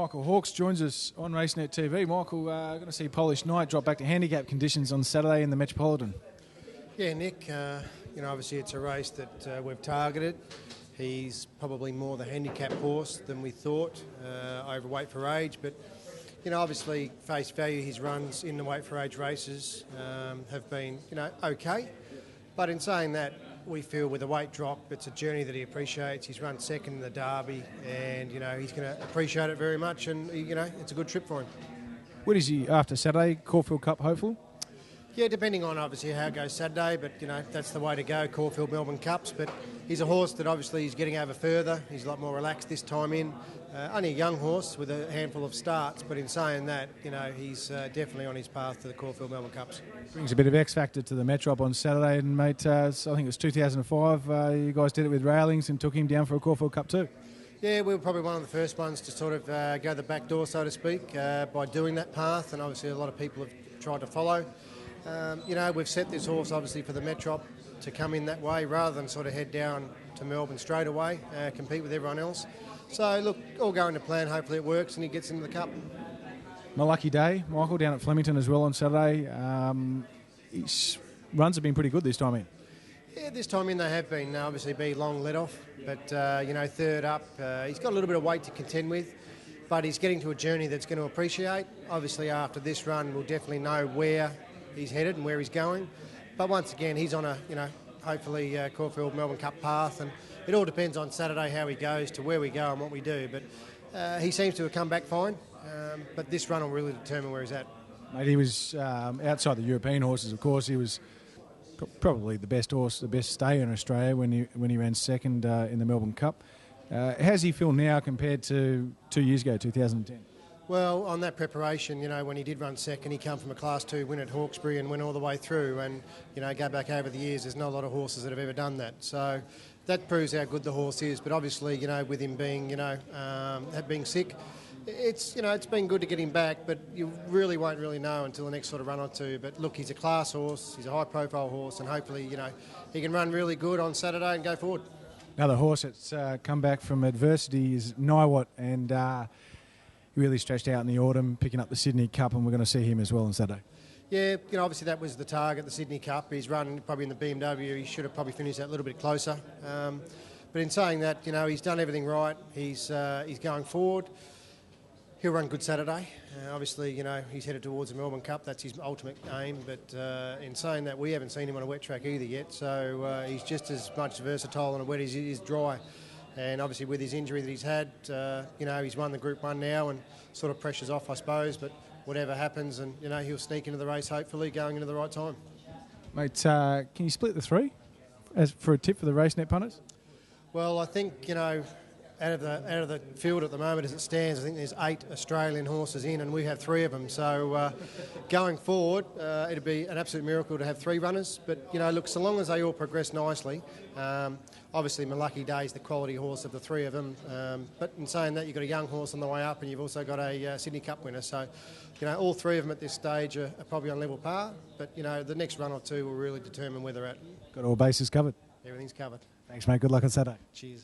Michael Hawkes joins us on Racenet TV. Michael, going to see Polish Knight drop back to handicap conditions on Saturday in the Metropolitan. Yeah, Nick, obviously it's a race that we've targeted. He's probably more the handicap horse than we thought, overweight for age, but obviously face value, his runs in the weight for age races have been, okay. But in saying that, we feel with a weight drop, it's a journey that he appreciates. He's run second in the Derby, and he's going to appreciate it very much. And it's a good trip for him. What is he after Saturday? Caulfield Cup hopeful? Yeah, depending on obviously how it goes Saturday, but that's the way to go. Caulfield Melbourne Cups, but he's a horse that obviously he's getting over further. He's a lot more relaxed this time in. Only a young horse with a handful of starts, but in saying that, he's definitely on his path to the Caulfield Melbourne Cups. Brings a bit of X factor to the Metrop on Saturday, and mate, I think it was 2005. You guys did it with Railings and took him down for a Caulfield Cup too. Yeah, we were probably one of the first ones to sort of go the back door, so to speak, by doing that path, and obviously a lot of people have tried to follow. We've set this horse obviously for the Metrop to come in that way rather than sort of head down to Melbourne straight away, compete with everyone else. So look, all going to plan, hopefully it works and he gets into the Cup. My lucky day, Michael, down at Flemington as well on Saturday. His runs have been pretty good this time in. Yeah, this time in they have been. Obviously be long let off, but third up. He's got a little bit of weight to contend with, but he's getting to a journey that's going to appreciate. Obviously after this run we'll definitely know where he's headed and where he's going. But once again, he's on a, hopefully Caulfield Melbourne Cup path, and it all depends on Saturday how he goes, to where we go and what we do. But he seems to have come back fine, but this run will really determine where he's at. Mate, he was outside the European horses, of course. He was probably the best horse, the best stayer in Australia when he ran second in the Melbourne Cup. How's he feel now compared to 2 years ago, 2010? Well, on that preparation, when he did run second, he came from a Class 2 win at Hawkesbury and went all the way through. And, go back over the years, there's not a lot of horses that have ever done that. So that proves how good the horse is. But obviously, with him being, being sick, it's been good to get him back, but you really won't really know until the next sort of run or two. But look, he's a class horse, he's a high-profile horse, and hopefully, he can run really good on Saturday and go forward. Another horse that's come back from adversity is Niwot, and he really stretched out in the autumn, picking up the Sydney Cup, and we're going to see him as well on Saturday. Yeah, obviously that was the target, the Sydney Cup. He's run probably in the BMW. He should have probably finished that a little bit closer. But in saying that, he's done everything right. He's going forward. He'll run good Saturday. Obviously, he's headed towards the Melbourne Cup. That's his ultimate aim. But in saying that, we haven't seen him on a wet track either yet. So he's just as much versatile on a wet as he is dry. And obviously with his injury that he's had, he's won the Group 1 now and sort of pressure's off, I suppose. But whatever happens, and, he'll sneak into the race, hopefully, going into the right time. Mate, can you split the three for a tip for the Racenet punters? Well, I think, out of the field at the moment as it stands, I think there's 8 Australian horses in, and we have 3 of them. So going forward, it'd be an absolute miracle to have 3 runners. But look, so long as they all progress nicely, obviously my lucky day is the quality horse of the 3 of them. But in saying that, you've got a young horse on the way up, and you've also got a Sydney Cup winner. So all 3 of them at this stage are probably on level par. But the next run or two will really determine where they're at. Got all bases covered. Everything's covered. Thanks, mate. Good luck on Saturday. Cheers.